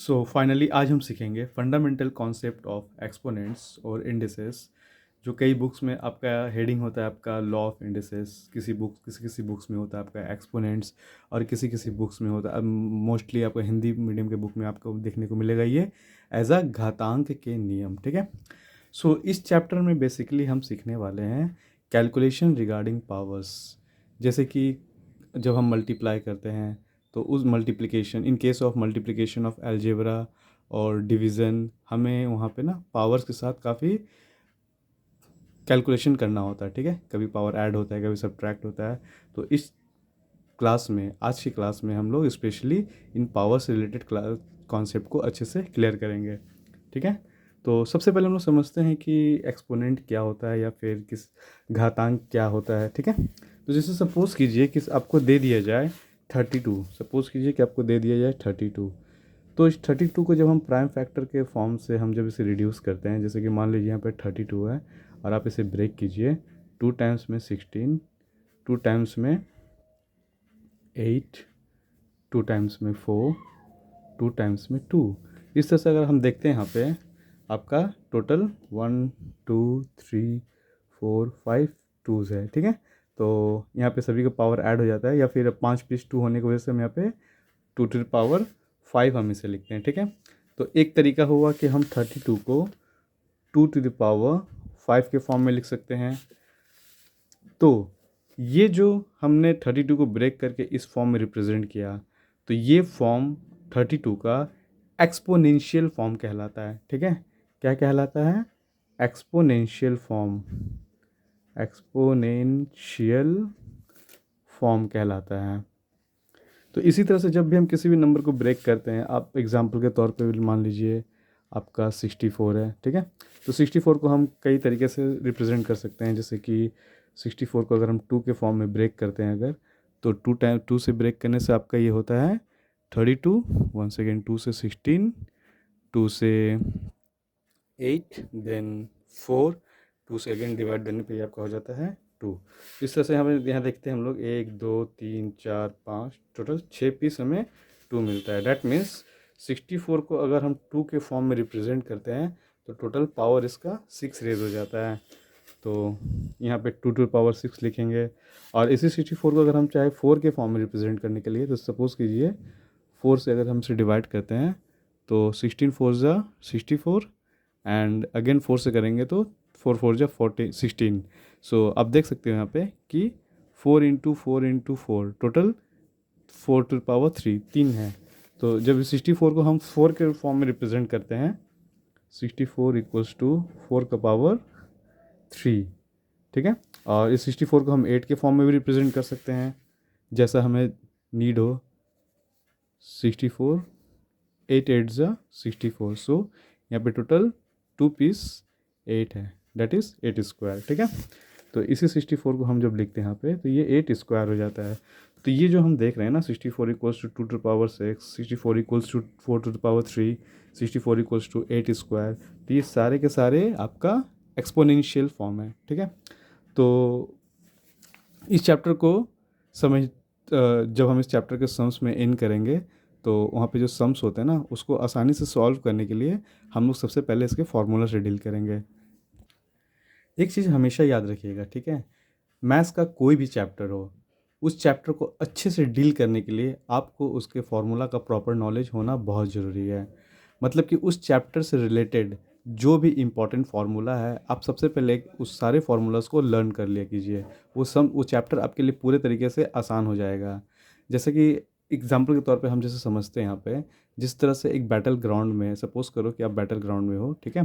So finally आज हम सीखेंगे फंडामेंटल कॉन्सेप्ट ऑफ एक्सपोनेंट्स और इंडिसेस। जो कई बुक्स में आपका हेडिंग होता है आपका लॉ ऑफ इंडिसेस, किसी किसी बुक्स में होता है आपका एक्सपोनेंट्स, और किसी किसी बुक्स में होता है, अब मोस्टली आपको हिंदी मीडियम के बुक में आपको देखने को मिलेगा ये एज अ घातांक के नियम। ठीक है। सो इस चैप्टर में बेसिकली हम सीखने वाले हैं कैलकुलेशन रिगार्डिंग पावर्स। जैसे कि जब हम मल्टीप्लाई करते हैं तो उस multiplication, in case of multiplication of algebra और डिवीज़न, हमें वहाँ पे ना पावर्स के साथ काफ़ी कैलकुलेशन करना होता है। ठीक है, कभी पावर ऐड होता है, कभी सब्ट्रैक्ट होता है। तो इस क्लास में, आज की क्लास में हम लोग स्पेशली इन पावर से रिलेटेड कॉन्सेप्ट को अच्छे से क्लियर करेंगे। ठीक है। तो सबसे पहले हम लोग समझते हैं कि एक्सपोनेंट क्या होता है या फिर किस घातांक क्या होता है। ठीक है। तो जैसे सपोज़ कीजिए कि आपको दे दिया जाए 32। सपोज़ कीजिए कि आपको दे दिया जाए 32। तो इस 32 को जब हम प्राइम फैक्टर के फॉर्म से हम जब इसे रिड्यूस करते हैं, जैसे कि मान लीजिए यहाँ पे 32 है और आप इसे ब्रेक कीजिए, 2 टाइम्स में 16, 2 टाइम्स में 8, 2 टाइम्स में 4, 2 टाइम्स में 2। इस तरह से अगर हम देखते हैं यहाँ पे आपका टोटल 1 2 3 4 5 2s है। ठीक है। तो यहाँ पे सभी का पावर ऐड हो जाता है, या फिर 5 प्लस 2 होने की वजह से हम यहाँ पे 2 टू द पावर 5 हम इसे लिखते हैं। ठीक है। तो एक तरीका हुआ कि हम 32 को 2 टू द पावर 5 के फॉर्म में लिख सकते हैं। तो ये जो हमने 32 को ब्रेक करके इस फॉर्म में रिप्रेजेंट किया, तो ये फॉर्म 32 का एक्सपोनेंशियल फॉर्म कहलाता है। ठीक है। क्या कहलाता है? Exponential form. एक्सपोनेंशियल फॉर्म कहलाता है। तो इसी तरह से जब भी हम किसी भी नंबर को ब्रेक करते हैं, आप एग्जांपल के तौर पे मान लीजिए आपका 64 है। ठीक है। तो 64 को हम कई तरीके से रिप्रेजेंट कर सकते हैं। जैसे कि 64 को अगर हम 2 के फॉर्म में ब्रेक करते हैं अगर, तो 2 से ब्रेक करने से आपका ये होता है 32। वन सेकेंड, 2 से 16, 2 से 8, देन 4, 2 से अगेन डिवाइड करने पे ये आपका हो जाता है 2। इस तरह से हमें यहाँ देखते हैं हम लोग 1 2 3 4 5, टोटल 6 पीस हमें 2 मिलता है। डैट मीन्स 64 को अगर हम 2 के फॉर्म में रिप्रेजेंट करते हैं तो टोटल पावर इसका 6 रेज हो जाता है। तो यहाँ पे 2 टू पावर 6 लिखेंगे। और इसी 64 को अगर हम चाहे 4 के फॉर्म में रिप्रेजेंट करने के लिए, तो सपोज़ कीजिए 4 से अगर हम इसे डिवाइड करते हैं तो 16 4 ज़ा 64, एंड अगेन 4 से करेंगे तो 4 4 जा 16। सो आप देख सकते हो यहाँ पे कि 4 into 4 into 4, total 4 to power 3, 3 है। तो जब 64 को हम 4 के फॉर्म में रिप्रेजेंट करते हैं, 64 इक्वल्स टू 4 का पावर 3। ठीक है। और इस 64 को हम 8 के फॉर्म में भी रिप्रेजेंट कर सकते हैं, जैसा हमें नीड हो। 64 8 8 ज़ा 64। सो यहाँ पे टोटल 2 पीस 8 है, डेट इज़ 8 स्क्वायर। ठीक है। तो इसी 64 को हम जब लिखते हैं यहाँ पे तो ये 8 स्क्वायर हो जाता है। तो ये जो हम देख रहे हैं ना, 64 equals to 2 to power 6, 64 equals to 4 to the power 3, 64 equals to 8 square, तो ये सारे के सारे आपका एक्सपोनेंशियल फॉर्म है। ठीक है। तो इस चैप्टर को जब हम इस चैप्टर के सम्स में इन करेंगे तो वहाँ पे जो सम्स होते हैं ना, उसको आसानी से सॉल्व करने के लिए हम लोग सबसे पहले इसके फार्मूला से डील करेंगे। एक चीज़ हमेशा याद रखिएगा। ठीक है। मैथ्स का कोई भी चैप्टर हो, उस चैप्टर को अच्छे से डील करने के लिए आपको उसके फार्मूला का प्रॉपर नॉलेज होना बहुत ज़रूरी है। मतलब कि उस चैप्टर से रिलेटेड जो भी इम्पॉर्टेंट फार्मूला है, आप सबसे पहले उस सारे फार्मूलाज को लर्न कर लिया कीजिए। वो चैप्टर आपके लिए पूरे तरीके से आसान हो जाएगा। जैसे कि एग्जाम्पल के तौर पे हम जैसे समझते हैं यहाँ पे, जिस तरह से एक बैटल ग्राउंड में, सपोज़ करो कि आप बैटल ग्राउंड में हो। ठीक है।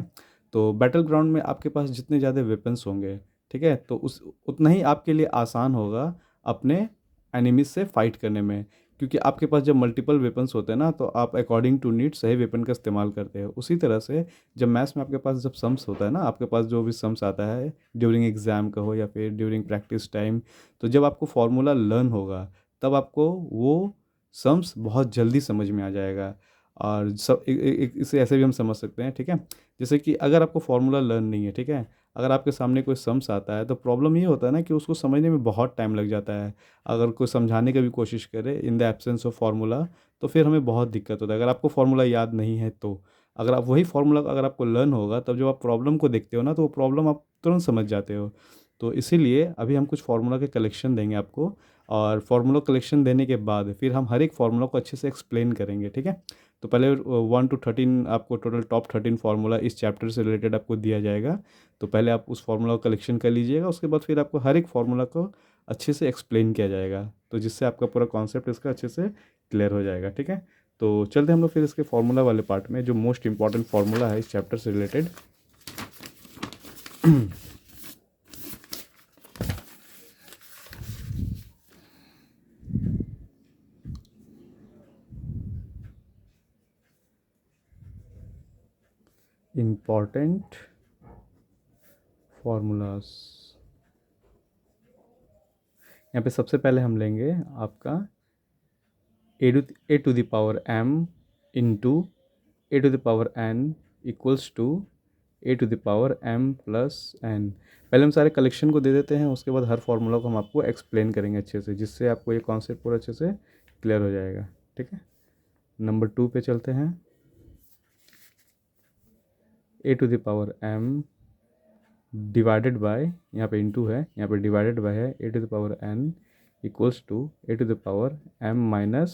तो बैटल ग्राउंड में आपके पास जितने ज़्यादा वेपन्स होंगे, ठीक है, तो उस उतना ही आपके लिए आसान होगा अपने एनिमीज से फाइट करने में। क्योंकि आपके पास जब मल्टीपल वेपन्स होते हैं ना, तो आप अकॉर्डिंग टू नीड सही वेपन का इस्तेमाल करते हो। उसी तरह से जब मैथ्स में आपके पास जब सम्स होता है ना, आपके पास जो भी सम्स आता है ड्यूरिंग एग्ज़ाम का हो या फिर ड्यूरिंग प्रैक्टिस टाइम, तो जब आपको फार्मूला लर्न होगा तब आपको वो सम्स बहुत जल्दी समझ में आ जाएगा। और सब इसे ऐसे भी हम समझ सकते हैं। ठीक है। जैसे कि अगर आपको फार्मूला लर्न नहीं है, ठीक है, अगर आपके सामने कोई सम्स आता है तो प्रॉब्लम ये होता है ना कि उसको समझने में बहुत टाइम लग जाता है। अगर कोई समझाने की भी कोशिश करे in the absence of formula, तो फिर हमें बहुत दिक्कत होता है। अगर आपको फार्मूला याद नहीं है तो अगर आप वही फार्मूला अगर आपको लर्न होगा, तब जब आप प्रॉब्लम को देखते हो ना, तो वो प्रॉब्लम आप तुरंत समझ जाते हो। तो इसीलिए अभी हम कुछ फार्मूला के कलेक्शन देंगे आपको, और फार्मूला कलेक्शन देने के बाद फिर हम हर एक फार्मूला को अच्छे से एक्सप्लेन करेंगे, ठीक है। तो पहले 1 to 13 आपको टोटल टॉप 13 फार्मूला इस चैप्टर से रिलेटेड आपको दिया जाएगा। तो पहले आप उस फार्मूला को कलेक्शन कर लीजिएगा, उसके बाद फिर आपको हर एक फार्मूला को अच्छे से एक्सप्लेन किया जाएगा, तो जिससे आपका पूरा कॉन्सेप्ट इसका अच्छे से क्लियर हो जाएगा, ठीक है। तो चलते हम लोग फिर इसके फार्मूला वाले पार्ट में, जो मोस्ट इंपॉर्टेंट फार्मूला है इस चैप्टर से रिलेटेड। इम्पॉर्टेंट फार्मूलास, यहाँ पे सबसे पहले हम लेंगे आपका A to the power m into A to the power n equals to A to the power m plus n। पहले हम सारे कलेक्शन को दे देते हैं, उसके बाद हर फार्मूला को हम आपको एक्सप्लेन करेंगे अच्छे से, जिससे आपको ये कॉन्सेप्ट पूरा अच्छे से क्लियर हो जाएगा, ठीक है। नंबर 2 पे चलते हैं। A to the power m divided by, यहाँ पे इंटू है, यहाँ पे डिवाइडेड बाय है, A to the power n equals to A to the power m minus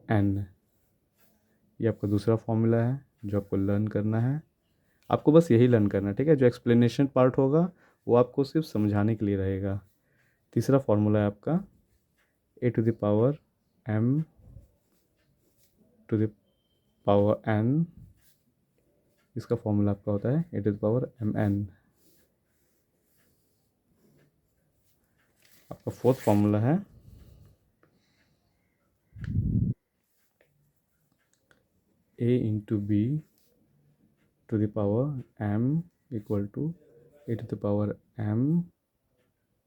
n। ये आपका दूसरा फॉर्मूला है जो आपको लर्न करना है। आपको बस यही लर्न करना है, ठीक है। जो एक्सप्लेनेशन पार्ट होगा वो आपको सिर्फ समझाने के लिए रहेगा। तीसरा फॉर्मूला है आपका A to the power m to the power n, इसका फॉर्मूला आपका होता है A to the power mn। आपका फोर्थ फॉर्मूला है a into B to the power m equal to A to the power m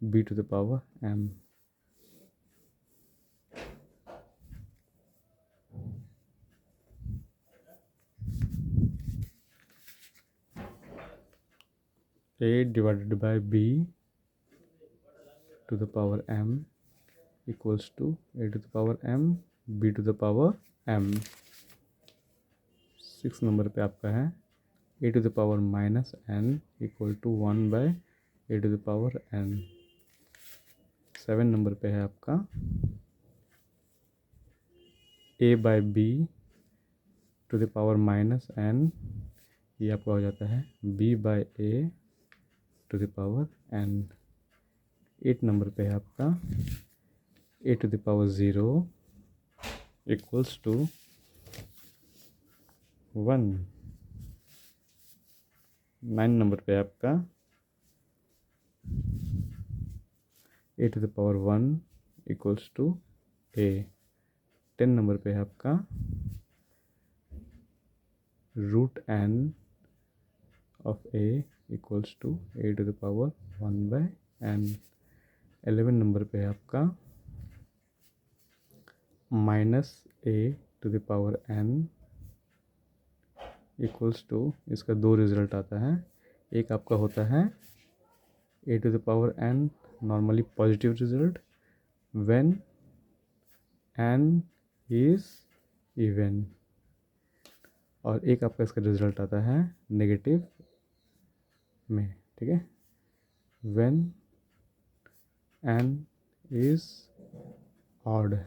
b to the power m। a divided by b to the power m equals to A to the power m b to the power m। 6 number पे आपका है A to the power minus n equal to 1 by A to the power n। 7 number पे है आपका a by b to the power minus n, ये आपका हो जाता है b by a to the power n। 8 number पे है आपका a टू द पावर 0 इक्वल्स टू 1। 9 नंबर पे है आपका a to the power 1 equals to a। 10 number पे है आपका root n of a equals to a to the power 1 by n। 11 number पे है आपका minus a to the power n equals to, इसका दो रिजल्ट आता है। एक आपका होता है a to the power n normally positive result when n is even, और एक आपका इसका रिजल्ट आता है नेगेटिव में, ठीक है, व्हेन n इज ऑड।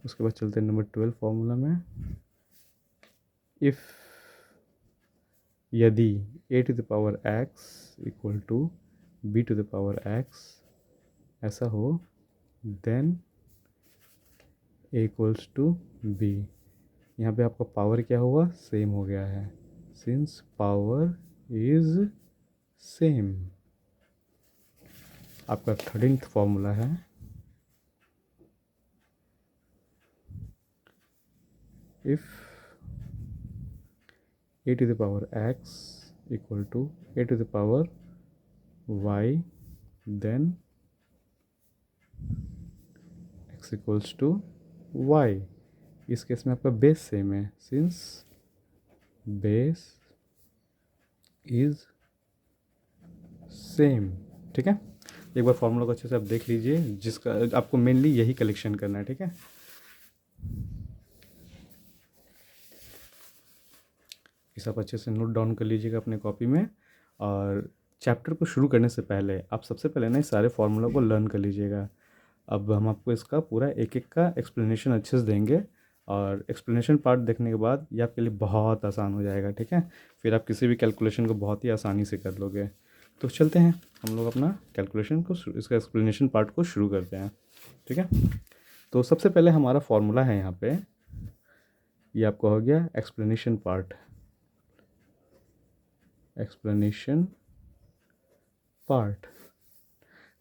उसके बाद चलते हैं नंबर 12 फॉर्मूला में। इफ़, यदि a to the power x equal to b to the power x ऐसा हो, then a equals to b। यहाँ पे आपका पावर क्या हुआ, सेम हो गया है, सिंस पावर इज सेम। आपका 13th फॉर्मूला है if a to the power x equal to a to the power y, then x equals to y। इस केस में आपका बेस सेम है, सिंस बेस इज सेम, ठीक है। एक बार formula को अच्छे से आप देख लीजिए, जिसका आपको मेनली यही कलेक्शन करना है, ठीक है। इसे आप अच्छे से नोट डाउन कर लीजिएगा अपने कॉपी में। और चैप्टर को शुरू करने से पहले आप सबसे पहले ना इस सारे फार्मूला को लर्न कर लीजिएगा। अब हम आपको इसका पूरा एक एक का एक्सप्लेनेशन अच्छे से देंगे, और एक्सप्लेनेशन पार्ट देखने के बाद ये आपके लिए बहुत आसान हो जाएगा, ठीक है। फिर आप किसी भी कैलकुलेशन को बहुत ही आसानी से कर लोगे। तो चलते हैं हम लोग अपना कैलकुलेशन को इसका एक्सप्लेनेशन पार्ट को शुरू करते हैं, ठीक है। तो सबसे पहले हमारा फॉर्मूला है यहाँ पे, ये आपका हो गया एक्सप्लेनेशन पार्ट, एक्सप्लेनेशन पार्ट।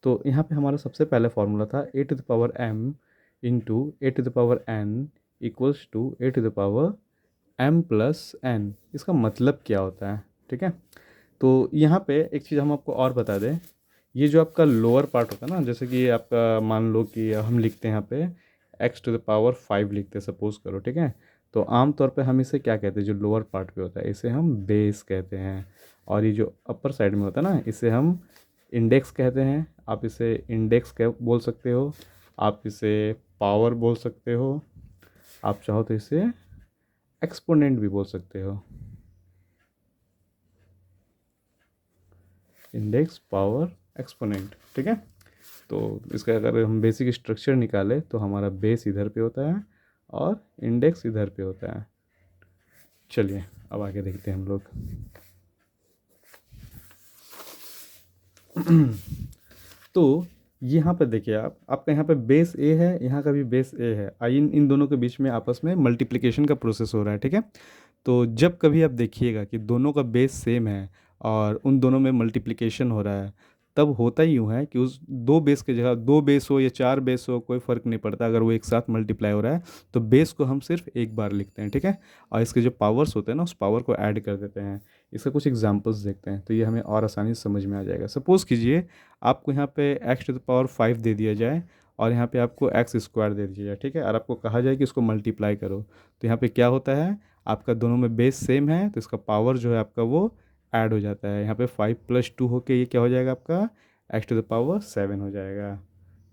तो यहाँ पे हमारा सबसे पहले फार्मूला था a to the power m into a to the power n equals to a to the power m plus n। इसका मतलब क्या होता है, ठीक है। तो यहाँ पे एक चीज़ हम आपको और बता दें, ये जो आपका लोअर पार्ट होता है ना, जैसे कि आपका मान लो कि हम लिखते हैं यहाँ पे x टू द पावर 5 लिखते हैं सपोज़ करो, ठीक है। तो आमतौर पे हम इसे क्या कहते हैं, जो लोअर पार्ट पे होता है इसे हम बेस कहते हैं, और ये जो अपर साइड में होता है ना इसे हम इंडेक्स कहते हैं। आप इसे इंडेक्स कह बोल सकते हो, आप इसे पावर बोल सकते हो, आप चाहो तो इसे एक्सपोनेंट भी बोल सकते हो। इंडेक्स, पावर, एक्सपोनेंट, ठीक है। तो इसका अगर हम बेसिक स्ट्रक्चर निकालें तो हमारा बेस इधर पे होता है और इंडेक्स इधर पे होता है। चलिए अब आगे देखते हैं हम लोग। तो यहाँ पे देखिए आपका यहाँ पे बेस ए है, यहाँ का भी बेस ए है। इन दोनों के बीच में आपस में मल्टीप्लिकेशन का प्रोसेस हो रहा है, ठीक है। तो जब कभी आप देखिएगा कि दोनों का बेस सेम है और उन दोनों में मल्टीप्लिकेशन हो रहा है, तब होता ही यूँ है कि उस दो बेस के जगह दो बेस हो या चार बेस हो कोई फ़र्क नहीं पड़ता, अगर वो एक साथ मल्टीप्लाई हो रहा है तो बेस को हम सिर्फ एक बार लिखते हैं, ठीक है। और इसके जो पावर्स होते हैं ना उस पावर को ऐड कर देते हैं। इसका कुछ एग्जांपल्स देखते हैं तो ये हमें और आसानी से समझ में आ जाएगा। सपोज़ कीजिए आपको यहाँ पे एक्स टू द पावर 5 दे दिया जाए और यहाँ पे आपको एक्स स्क्वायर दे दिया जाए, ठीक है, और आपको कहा जाए कि इसको मल्टीप्लाई करो। तो यहाँ पे क्या होता है, आपका दोनों में बेस सेम है तो इसका पावर जो है आपका वो ऐड हो जाता है। यहाँ पे 5 + 2 होके ये क्या हो जाएगा, आपका एक्स टू द पावर 7 हो जाएगा,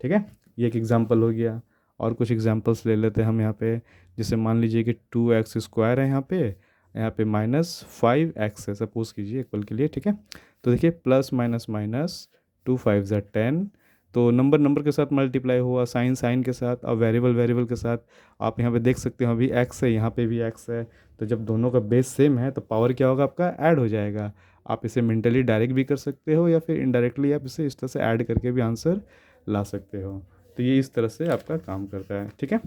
ठीक है। ये एक एग्जांपल हो गया। और कुछ एग्जांपल्स ले लेते हैं हम यहाँ पे। जैसे मान लीजिए कि 2x² है यहाँ पे -5x है सपोज़ कीजिए इक्वल के लिए, ठीक है। तो देखिए प्लस माइनस माइनस 2 5 ज़ा 10। तो नंबर नंबर के साथ मल्टीप्लाई हुआ, साइन साइन के साथ और वेरिएबल वेरिएबल के साथ। आप यहाँ पे देख सकते हो अभी x है, यहाँ पे भी x है। तो जब दोनों का बेस सेम है तो पावर क्या होगा, आपका ऐड हो जाएगा। आप इसे मेंटली डायरेक्ट भी कर सकते हो या फिर इनडायरेक्टली आप इसे इस तरह से ऐड करके भी आंसर ला सकते हो। तो ये इस तरह से आपका काम करता है, ठीक है।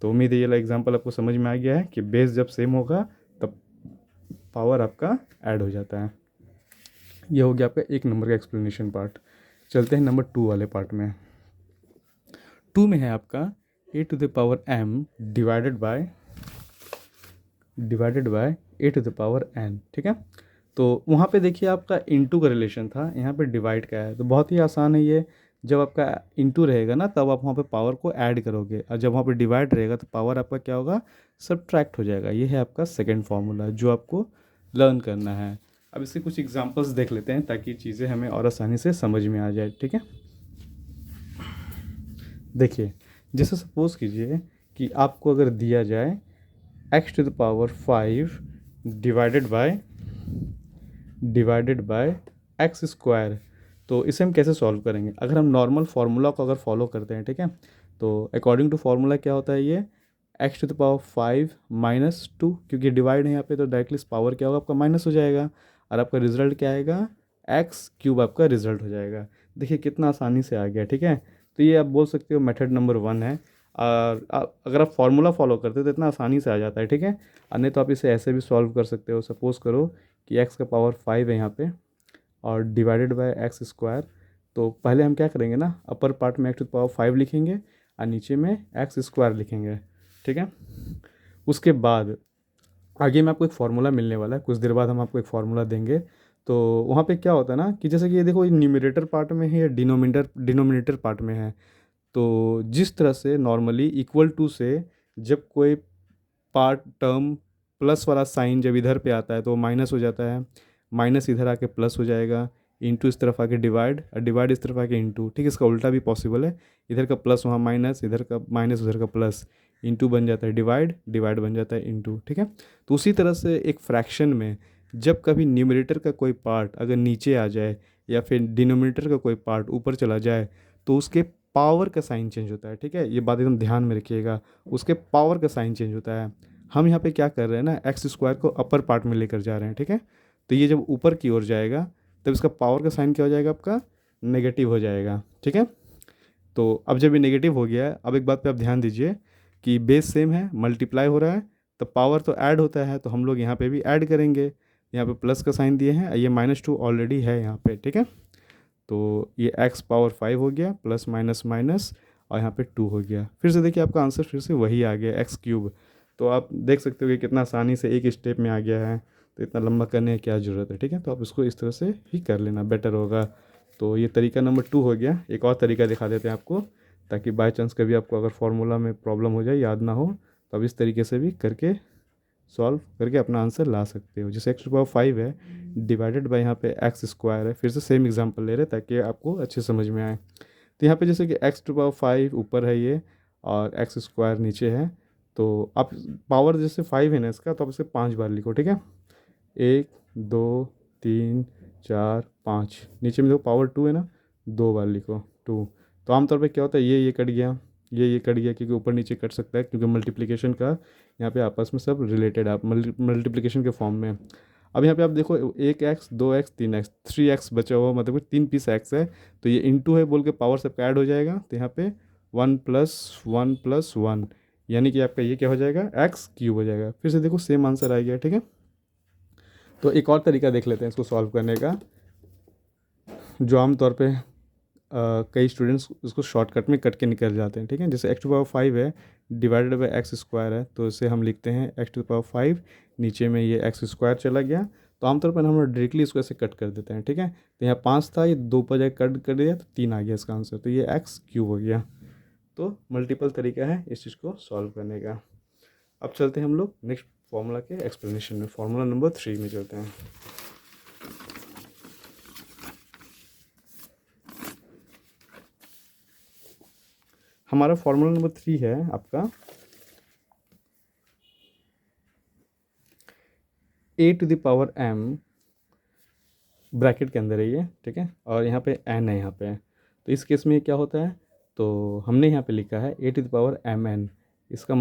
तो उम्मीद है ये एग्जांपल आपको समझ में आ गया है कि बेस जब सेम होगा तब पावर आपका ऐड हो जाता है। ये हो गया आपका 1 नंबर का एक्सप्लेनेशन पार्ट। चलते हैं नंबर 2 वाले पार्ट में। 2 में है आपका a to the power m divided by a to the power n, ठीक है। तो वहाँ पे देखिए आपका इंटू का रिलेशन था, यहाँ पे डिवाइड का है। तो बहुत ही आसान है ये। जब आपका इंटू रहेगा ना तब आप वहाँ पे पावर को ऐड करोगे, और जब वहाँ पे डिवाइड रहेगा तो पावर आपका क्या होगा, सब्ट्रैक्ट हो जाएगा। ये है आपका सेकंड फार्मूला जो आपको लर्न करना है। अब इसके कुछ एग्जांपल्स देख लेते हैं ताकि चीज़ें हमें और आसानी से समझ में आ जाए, ठीक है। देखिए जैसे सपोज़ कीजिए कि आपको अगर दिया जाए x to the power 5 divided by X square. तो इसे हम कैसे सॉल्व करेंगे, अगर हम नॉर्मल फार्मूला को अगर फॉलो करते हैं, ठीक है। तो अकॉर्डिंग टू फार्मूला क्या होता है, ये x टू द पावर 5 -2, क्योंकि डिवाइड है यहाँ पे तो डायरेक्टली पावर क्या होगा, आपका माइनस हो जाएगा और आपका रिजल्ट क्या आएगा, x³ आपका रिजल्ट हो जाएगा। देखिए कितना आसानी से आ गया, ठीक है। तो ये आप बोल सकते हो मेथड नंबर 1 है। और अगर आप फार्मूला फॉलो करते हो तो इतना आसानी से आ जाता है, ठीक है। और नहीं तो आप इसे ऐसे भी सॉल्व कर सकते हो। सपोज़ करो कि x का पावर 5 है यहाँ पे और डिवाइडेड बाय एक्स स्क्वायर। तो पहले हम क्या करेंगे ना, अपर पार्ट में x टू द पावर 5 लिखेंगे और नीचे में एक्स स्क्वायर लिखेंगे, ठीक है। उसके बाद आगे में आपको एक फार्मूला मिलने वाला है, कुछ देर बाद हम आपको एक फार्मूला देंगे। तो वहाँ पे क्या होता है ना कि जैसे कि ये देखो, ये न्यूमरेटर पार्ट में है या डिनोमिनेटर पार्ट में है। तो जिस तरह से नॉर्मली इक्वल टू से जब कोई पार्ट टर्म प्लस वाला साइन जब इधर पे आता है तो माइनस हो जाता है, माइनस इधर आके प्लस हो जाएगा, इंटू इस तरफ आके डिवाइड और डिवाइड इस तरफ आके इंटू, ठीक है। इसका उल्टा भी पॉसिबल है, इधर का प्लस वहाँ माइनस, इधर का माइनस उधर का प्लस, इंटू बन जाता है डिवाइड, डिवाइड बन जाता है इंटू, ठीक है। तो उसी तरह से एक फ्रैक्शन में जब कभी न्यूमरेटर का कोई पार्ट अगर नीचे आ जाए या फिर डिनोमिनेटर का कोई पार्ट ऊपर चला जाए तो उसके पावर का साइन चेंज होता है, ठीक है। ये बात एकदम ध्यान में रखिएगा, उसके पावर का साइन चेंज होता है। हम यहाँ पे क्या कर रहे हैं ना, एक्स स्क्वायर को अपर पार्ट में लेकर जा रहे हैं, ठीक है। तो ये जब ऊपर की ओर जाएगा तब इसका पावर का साइन क्या हो जाएगा, आपका नेगेटिव हो जाएगा, ठीक है। तो अब जब ये नेगेटिव हो गया है, अब एक बात पे आप ध्यान दीजिए कि बेस सेम है, मल्टीप्लाई हो रहा है, तो पावर तो ऐड होता है, तो हम लोग यहाँ पे भी ऐड करेंगे। यहाँ पे प्लस का साइन दिए हैं, ये -2 ऑलरेडी है यहाँ पे, ठीक है। तो ये x पावर 5 हो गया, प्लस माइनस माइनस, और यहाँ पे 2 हो गया। फिर से देखिए आपका आंसर फिर से वही आ गया, x³ तो आप देख सकते हो कि कितना आसानी से एक स्टेप में आ गया है। तो इतना लंबा करने की क्या ज़रूरत है, ठीक है। तो आप इसको इस तरह से ही कर लेना, बेटर होगा। तो ये तरीका नंबर 2 हो गया। एक और तरीका दिखा देते हैं आपको, ताकि बाई चांस कभी आपको अगर फार्मूला में प्रॉब्लम हो जाए, याद ना हो, तो आप इस तरीके से भी करके सॉल्व करके अपना आंसर ला सकते हो। जैसे x⁵ है डिवाइडेड बाय यहाँ पे x² है। फिर से सेम एग्जांपल ले रहे हैं ताकि आपको अच्छे समझ में आए। तो यहाँ पे जैसे कि x⁵ ऊपर है ये और x² नीचे है, तो आप पावर जैसे 5 है ना इसका, तो आप इसे 5 बार लिखो, ठीक है। 1 2 3 4 5, नीचे में देखो पावर 2 है ना, 2 बार लिखो 2। तो आमतौर पे क्या होता है, ये कट गया, ये कट गया, क्योंकि ऊपर नीचे कट सकता है, क्योंकि मल्टीप्लिकेशन का यहाँ पे आपस में सब रिलेटेड है, आप मल्टीप्लिकेशन के फॉर्म में। अब यहाँ पे आप देखो 1x 2x 3x 3x बचा हुआ, मतलब कि 3 पीस x है, तो ये इंटू है बोल के पावर सबका ऐड हो जाएगा। तो यहाँ पे 1 + 1 + 1, यानी कि आपका ये क्या हो जाएगा, x³ हो जाएगा। फिर से देखो सेम आंसर आ गया, ठीक है। तो एक और तरीका देख लेते हैं इसको सॉल्व करने का, जो आमतौर पे कई स्टूडेंट्स उसको शॉर्टकट में कट के निकल जाते हैं, ठीक है। जैसे x⁵ है डिवाइडेड बाय x² है, तो इसे हम लिखते हैं x⁵, नीचे में ये x² चला गया। तो आमतौर पर हम लोग डायरेक्टली इसको ऐसे कट कर देते हैं, ठीक है। तो यहाँ 5 था, ये 2 पर जाकर कट कर दिया तो 3 आ गया इसका आंसर, तो ये x³ हो गया। तो मल्टीपल तरीका है इस चीज़ को सॉल्व करने का। अब चलते हैं हम लोग नेक्स्ट फॉर्मूला के एक्सप्लेनेशन में, फॉर्मूला नंबर 3 में चलते हैं। हमारा फॉर्मूला नंबर 3 है आपका a⁴m ब्रैकेट के अंदर है ये, ठीक है, और यहाँ पे n है यहाँ पे। तो इस केस में क्या होता है, तो हमने यहाँ पे लिखा है a⁴mn। इसका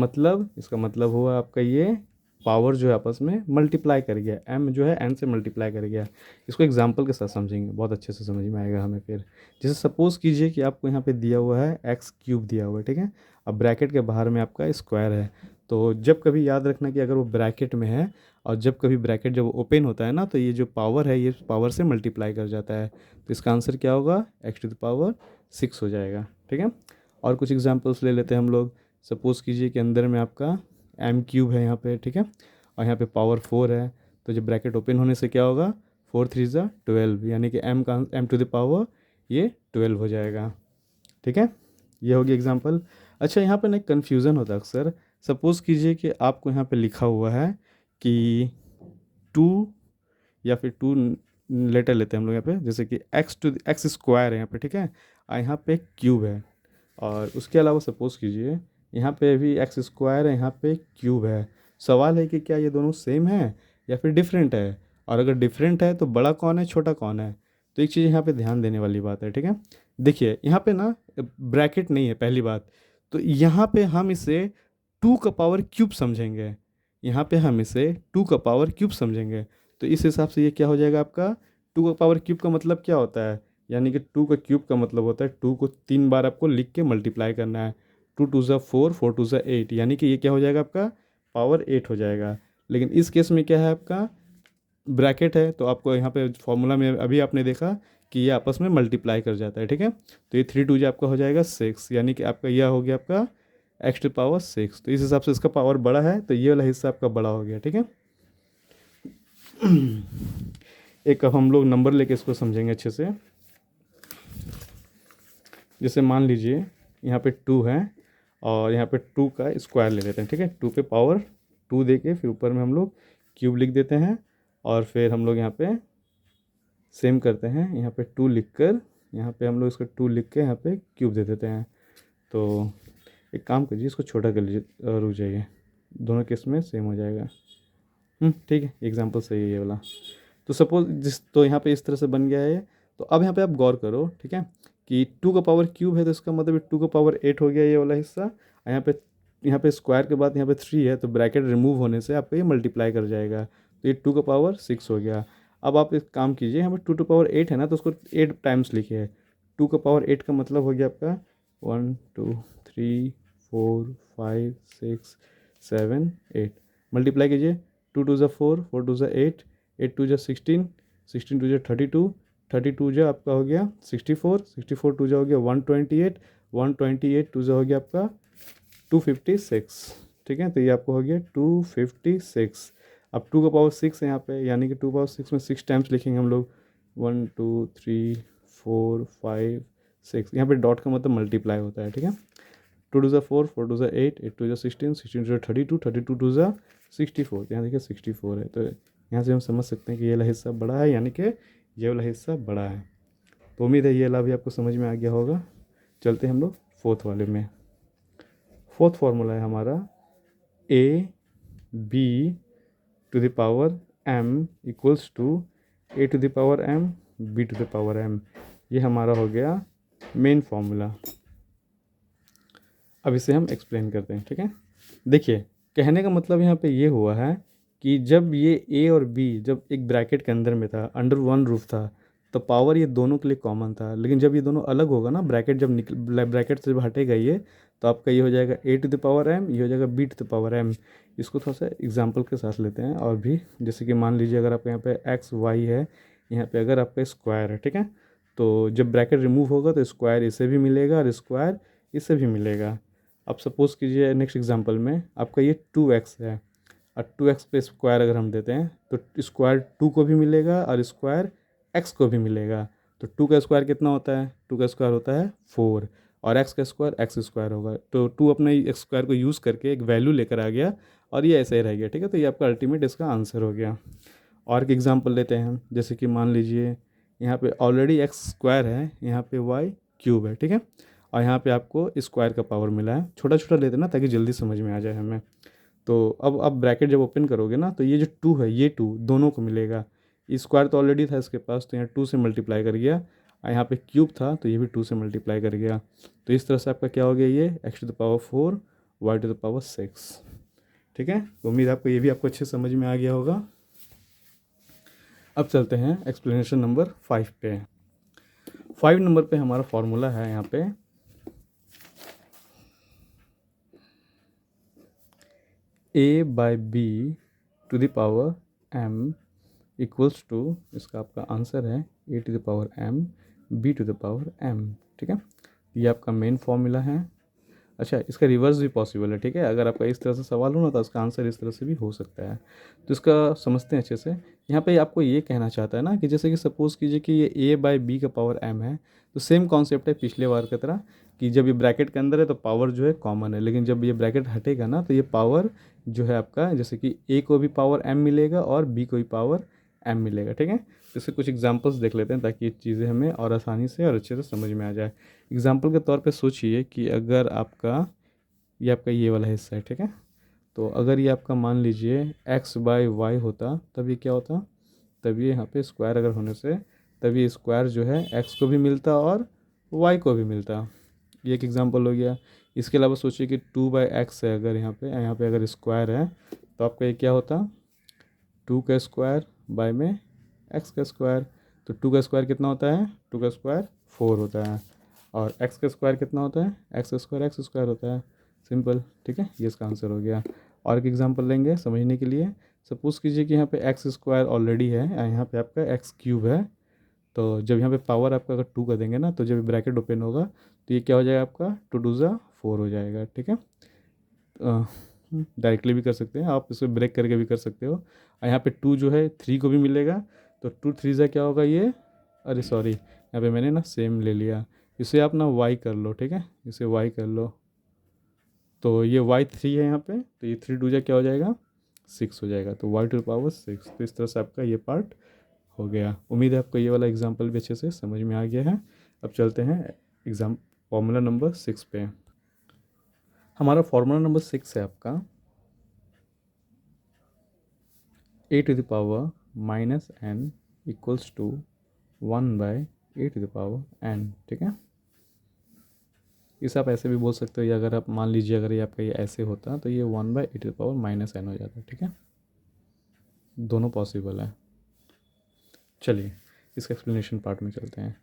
मतलब हुआ आपका ये पावर जो है आपस में मल्टीप्लाई कर गया, m जो है n से मल्टीप्लाई कर गया। इसको एग्जांपल के साथ समझेंगे, बहुत अच्छे से समझ में आएगा हमें। फिर जैसे सपोज़ कीजिए कि आपको यहाँ पे दिया हुआ है x³ दिया हुआ है, ठीक है। अब ब्रैकेट के बाहर में आपका स्क्वायर है, तो जब कभी याद रखना कि अगर वो ब्रैकेट में है और जब कभी ब्रैकेट जब ओपन होता है ना, तो ये जो पावर है ये पावर से मल्टीप्लाई कर जाता है। तो इसका आंसर क्या होगा, x⁴ हो जाएगा, ठीक है। और कुछ एग्जांपल्स ले लेते हैं हम लोग। सपोज़ कीजिए कि अंदर में आपका m³ है यहाँ पे, ठीक है, और यहाँ पे पावर 4 है। तो जब ब्रैकेट ओपन होने से क्या होगा, 4 3 12, यानी कि m⁴ ये 12 हो जाएगा, ठीक है। ये होगी एग्जांपल। अच्छा, यहाँ पे ना कन्फ्यूज़न होता है अक्सर। सपोज़ कीजिए कि आपको यहाँ पे लिखा हुआ है कि 2 या फिर 2 लेटर लेते हैं हम लोग यहाँ पे, जैसे कि x² है यहाँ पे, ठीक है, और यहाँ पे क्यूब है। और उसके अलावा सपोज़ कीजिए यहाँ पे भी x² है, यहाँ पे क्यूब है। सवाल है कि क्या ये दोनों सेम है या फिर डिफरेंट है, और अगर डिफरेंट है तो बड़ा कौन है छोटा कौन है। तो एक चीज़ यहाँ पे ध्यान देने वाली बात है, ठीक है। देखिए यहाँ पे ना ब्रैकेट नहीं है पहली बात, तो यहाँ पे हम इसे 2⁻³ समझेंगे। यहाँ पे हम इसे 2⁻³ समझेंगे। तो इस हिसाब से ये क्या हो जाएगा आपका, 2⁻³ का मतलब क्या होता है, यानी कि 2 का क्यूब का मतलब होता है 2 को 3 बार आपको लिख के मल्टीप्लाई करना है। 2 2 4, 4 2 8, यानी कि ये क्या हो जाएगा आपका पावर 8 हो जाएगा। लेकिन इस केस में क्या है आपका ब्रैकेट है, तो आपको यहाँ पे फॉर्मूला में अभी आपने देखा कि ये आपस में मल्टीप्लाई कर जाता है, ठीक है। तो ये 3 2 आपका हो जाएगा 6, यानी कि आपका यह हो गया आपका x⁻⁶। तो इस हिसाब से इसका पावर बड़ा है, तो ये वाला हिस्सा आपका बड़ा हो गया, ठीक है। एक अब हम लोग नंबर लेके इसको समझेंगे अच्छे से। जैसे मान लीजिए यहाँ पे 2 है और यहाँ पे 2 का स्क्वायर ले लेते हैं, ठीक है। 2 पे पावर 2 दे के फिर ऊपर में हम लोग क्यूब लिख देते हैं, और फिर हम लोग यहाँ पे सेम करते हैं, यहाँ पे 2 लिख कर यहाँ पे हम लोग इसका 2 लिख के यहाँ पे क्यूब दे देते हैं। तो एक काम करिए, इसको छोटा कर लीजिए, रुक जाइए, दोनों केस में सेम हो जाएगा। ठीक है, एग्जाम्पल सही है ये वाला। तो सपोज तो यहाँ पे इस तरह से बन गया है। तो अब यहाँ पे आप गौर करो, ठीक है, कि 2 का पावर क्यूब है तो इसका मतलब 2 का पावर 8 हो गया ये वाला हिस्सा। और यहाँ पे स्क्वायर के बाद यहाँ पे 3 है, तो ब्रैकेट रिमूव होने से आपका ये मल्टीप्लाई कर जाएगा, तो ये 2 का पावर 6 हो गया। अब आप एक काम कीजिए, यहाँ पे 2 का पावर 8 है ना, तो उसको 8 टाइम्स लिखिए। 2 का पावर 8 का मतलब हो गया आपका 1 2 3 4 5 6 7 8। मल्टीप्लाई कीजिए, 2 2 ज़ा 4, 4 2 ज़ा 8, 8 2 ज़ा 16, 16 2 ज़ा 32, 32 आपका हो गया 64, 64 हो गया 128, 128 हो गया आपका 256। ठीक है, तो ये आपको हो गया 256। अब 2 का पावर 6 है यहाँ पे, यानी कि 2 पावर 6 में 6 टाइम्स लिखेंगे हम लोग, 1 2 3 4 5 6। यहाँ पे डॉट का मतलब मल्टीप्लाई होता है, ठीक है। 2 2 ज़ा 4, 4 2 ज़ा 8, 8 2 ज़ा 16, 16 2 ज़ा 32, 32 2 ज़ा 64। यहाँ देखिए 64 है, तो यहाँ से हम समझ सकते हैं कि ये वाला हिस्सा बड़ा है, यानी कि ये वाला हिस्सा बड़ा है। तो उम्मीद है ये वाला भी आपको समझ में आ गया होगा। चलते हैं हम लोग फोर्थ वाले में। फोर्थ फार्मूला है हमारा ab/m equals to a/m b/m। ये हमारा हो गया मेन फार्मूला। अब इसे हम एक्सप्लेन करते हैं, ठीक है। देखिए, कहने का मतलब यहाँ पे ये हुआ है कि जब ये ए और बी जब एक ब्रैकेट के अंदर में था, अंडर वन रूफ था, तो पावर ये दोनों के लिए कॉमन था। लेकिन जब ये दोनों अलग होगा ना, ब्रैकेट जब निकल ब्रैकेट से जब हटेगा ये, तो आपका ये हो जाएगा a/m, ये हो जाएगा b/m। इसको थोड़ा सा एग्जाम्पल के साथ लेते हैं और भी। जैसे कि मान लीजिए अगर आपका यहाँ पे एक्स वाई है, यहाँ पे अगर आपका स्क्वायर है, ठीक है, तो जब ब्रैकेट रिमूव होगा तो स्क्वायर इसे भी मिलेगा और स्क्वायर इसे भी मिलेगा। अब सपोज़ कीजिए नेक्स्ट एग्जांपल में आपका ये 2x है, और 2x पे स्क्वायर अगर हम देते हैं तो स्क्वायर 2 को भी मिलेगा और स्क्वायर x को भी मिलेगा। तो 2 का स्क्वायर कितना होता है? 2 का स्क्वायर होता है 4, और x का स्क्वायर x स्क्वायर होगा। तो 2 अपने एक्स स्क्वायर को यूज़ करके एक वैल्यू लेकर आ गया और ये ऐसे ही रह गया, ठीक है। तो ये आपका अल्टीमेट इसका आंसर हो गया। और एक एग्जाम्पल लेते हैं हम, जैसे कि मान लीजिए यहाँ पे ऑलरेडी एक्स स्क्वायर है, यहाँ पे वाई क्यूब है, ठीक है, और यहाँ पे आपको स्क्वायर का पावर मिला है। छोटा छोटा लेते ना ताकि जल्दी समझ में आ जाए हमें। तो अब ब्रैकेट जब ओपन करोगे ना, तो ये जो 2 है, ये 2 दोनों को मिलेगा। स्क्वायर तो ऑलरेडी था इसके पास, तो यहाँ 2 से मल्टीप्लाई कर गया, और यहाँ पे क्यूब था तो ये भी 2 से मल्टीप्लाई कर गया। तो इस तरह से आपका क्या हो गया, ये x⁴ y⁴ ठीक है। तो उम्मीद आपको ये भी आपको अच्छे समझ में आ गया होगा। अब चलते हैं एक्सप्लेनेशन नंबर 5 पे। 5 नंबर पे हमारा फॉर्मूला है यहाँ पे a/b/m इक्वल्स टू, इसका आपका आंसर है a/m b/m, ठीक है। ये आपका मेन फॉर्मूला है। अच्छा, इसका रिवर्स भी पॉसिबल है, ठीक है। अगर आपका इस तरह से सवाल हो ना, तो इसका आंसर इस तरह से भी हो सकता है। तो इसका समझते हैं अच्छे से। यहाँ पे आपको ये कहना चाहता है ना कि जैसे कि सपोज़ कीजिए कि ये a/b/m है, तो सेम कॉन्सेप्ट है पिछले बार की तरह, कि जब ये ब्रैकेट के अंदर है तो पावर जो है कॉमन है, लेकिन जब ये ब्रैकेट हटेगा ना, तो ये पावर जो है आपका, जैसे कि a को भी पावर m मिलेगा और b को भी पावर m मिलेगा, ठीक है। तो इसके कुछ एग्जांपल्स देख लेते हैं ताकि ये चीज़ें हमें और आसानी से और अच्छे से समझ में आ जाए। एग्जांपल के तौर पे सोचिए कि अगर आपका ये वाला हिस्सा है, ठीक है, तो अगर ये आपका मान लीजिए x/y होता, तब ये क्या होता, तब ये यहाँ पे स्क्वायर अगर होने से, तब ये स्क्वायर जो है x को भी मिलता और y को भी मिलता। ये एक एग्जांपल हो गया। इसके अलावा सोचिए कि 2/x है, अगर यहाँ पे अगर स्क्वायर है, तो आपका ये क्या होता, 2 का स्क्वायर बाय में x का स्क्वायर। तो 2 का स्क्वायर कितना होता है? 2 का स्क्वायर 4 होता है, और x का स्क्वायर कितना होता है? x स्क्वायर होता है। सिंपल, ठीक है, ये इसका आंसर हो गया। और एक एग्जांपल लेंगे समझने के लिए। सपोज़ कीजिए कि यहाँ पे एक्स स्क्वायर ऑलरेडी है, यहाँ पे आपका एक्स क्यूब है। तो जब यहाँ पे पावर आपका अगर 2 कर देंगे ना, तो जब ब्रैकेट ओपन होगा तो ये क्या हो जाएगा आपका 2 2 ज़ा 4 हो जाएगा, ठीक है। डायरेक्टली भी कर सकते हैं आप, इसे ब्रेक करके भी कर सकते हो। और यहाँ पे 2 जो है 3 को भी मिलेगा, तो 2 3 ज़ा क्या होगा ये, अरे सॉरी, यहाँ पे मैंने ना सेम ले लिया। इसे आप ना y कर लो, ठीक है, इसे y कर लो। तो ये y3 है यहाँ पे, तो ये 3 2 ज़ा क्या हो जाएगा, 6 हो जाएगा। तो y⁴ तो इस तरह से आपका ये पार्ट हो गया। उम्मीद है आपको ये वाला एग्जाम्पल भी अच्छे से समझ में आ गया है। अब चलते हैं फॉर्मूला नंबर 6 पे। हमारा फॉर्मूला नंबर 6 है आपका a⁻n इक्वल्स टू 1/a⁻n, ठीक है। इसे आप ऐसे भी बोल सकते हो, या अगर आप मान लीजिए अगर ये आपका ये ऐसे होता तो ये 1/e⁻n हो जाता, ठीक है। दोनों पॉसिबल है। चलिए इसका एक्सप्लेनेशन पार्ट में चलते हैं।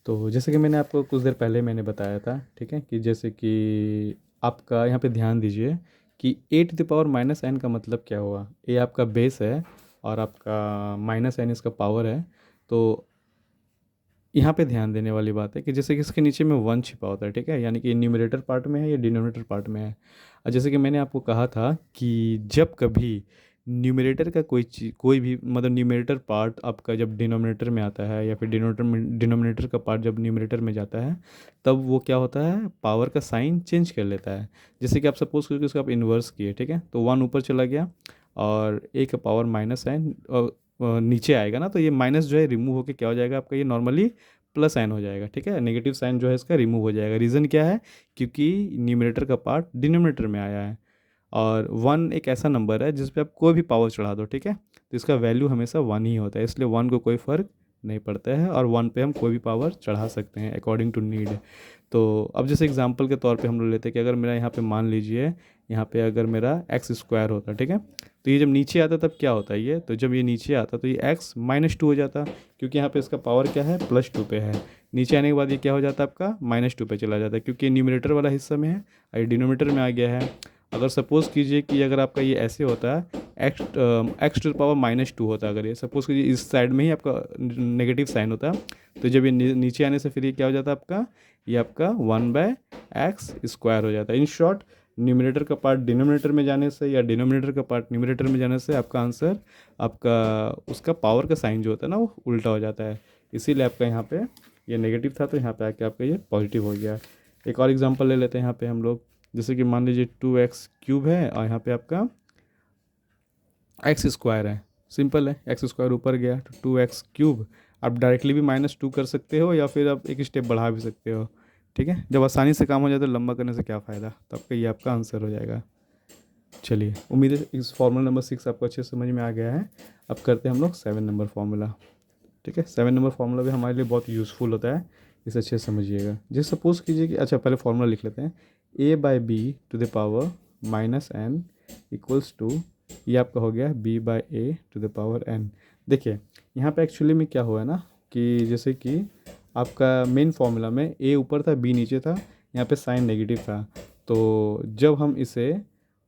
तो जैसे कि मैंने आपको कुछ देर पहले मैंने बताया था, ठीक है, कि जैसे कि आपका यहाँ पे ध्यान दीजिए कि a⁻n का मतलब क्या हुआ। ए आपका बेस है और आपका -n इसका पावर है। तो यहाँ पे ध्यान देने वाली बात है कि जैसे कि इसके नीचे में 1 छिपा होता है, ठीक है, यानी कि न्यूमरेटर पार्ट में है या डिनोमिनेटर पार्ट में है। और जैसे कि मैंने आपको कहा था कि जब कभी न्यूमरेटर का कोई भी मतलब न्यूमरेटर पार्ट आपका जब डिनोमिनेटर में आता है, या फिर डिनोमिनेटर का पार्ट जब न्यूमरेटर में जाता है, तब वो क्या होता है, पावर का साइन चेंज कर लेता है। जैसे कि आप सपोज करिए उसका आप इन्वर्स किए, ठीक है, तो 1 ऊपर चला गया और ए का पावर -n नीचे आएगा ना, तो ये माइनस जो है रिमूव होकर क्या हो जाएगा आपका, ये नॉर्मली प्लस साइन हो जाएगा, ठीक है। नेगेटिव साइन जो है इसका रिमूव हो जाएगा। रीज़न क्या है, क्योंकि न्यूमरेटर का पार्ट डिनोमिनेटर में आया है। और 1 एक ऐसा नंबर है जिस पे आप कोई भी पावर चढ़ा दो, ठीक है, तो इसका वैल्यू हमेशा 1 ही होता है, इसलिए 1 को कोई फ़र्क नहीं पड़ता है, और 1 पे हम कोई भी पावर चढ़ा सकते हैं अकॉर्डिंग टू नीड। तो अब जैसे एग्जांपल के तौर पे हम लोग लेते हैं कि अगर मेरा यहाँ पे मान लीजिए यहाँ पे अगर मेरा x² होता, ठीक है, तो ये जब नीचे आता तब क्या होता है ये, तो जब ये नीचे आता तो ये x -2 हो जाता, क्योंकि यहाँ पे इसका पावर क्या है, +2 पे है। नीचे आने के बाद ये क्या हो जाता है आपका, -2 पे चला जाता है, क्योंकि न्यूमरेटर वाला हिस्सा में है और ये डिनोमिनेटर में आ गया है। अगर सपोज़ कीजिए कि अगर आपका ये ऐसे होता है, x⁻² होता है, अगर ये सपोज़ कीजिए इस साइड में ही आपका नेगेटिव साइन होता है, तो जब ये नीचे आने से फिर ये क्या हो जाता है आपका, ये आपका 1/x² हो जाता है। इन शॉर्ट, न्यूमरेटर का पार्ट डिनोमिनेटर में जाने से या डिनोमिनेटर का पार्ट न्यूमरेटर में जाने से आपका आंसर, आपका उसका पावर का साइन जो होता है ना वो उल्टा हो जाता है। इसीलिए आपका यहाँ पे ये नेगेटिव था, तो यहाँ पे आके आपका ये पॉजिटिव हो गया। एक और एग्जांपल ले लेते हैं यहाँ पे हम लोग। जैसे कि मान लीजिए 2x³ है और यहाँ पे आपका x² है। सिंपल है, x² ऊपर गया तो 2x³। आप डायरेक्टली भी -2 कर सकते हो, या फिर आप एक स्टेप बढ़ा भी सकते हो, ठीक है। जब आसानी से काम हो जाए तो लंबा करने से क्या फ़ायदा, तो आपका ये आपका आंसर हो जाएगा। चलिए, उम्मीद है इस फॉर्मूला नंबर 6 आपको अच्छे से समझ में आ गया है। अब करते हैं हम लोग 7 नंबर फार्मूला, ठीक है। 7 नंबर फार्मूला भी हमारे लिए बहुत यूज़फुल होता है, इसे अच्छे से समझिएगा। जैसे सपोज़ कीजिए कि अच्छा पहले फार्मूला लिख लेते हैं, a/b⁻n इक्वल्स टू, ये आपका हो गया b/a⁻n। देखिए यहाँ पे एक्चुअली में क्या हुआ है ना, कि जैसे कि आपका मेन फार्मूला में a ऊपर था b नीचे था, यहाँ पे साइन नेगेटिव था। तो जब हम इसे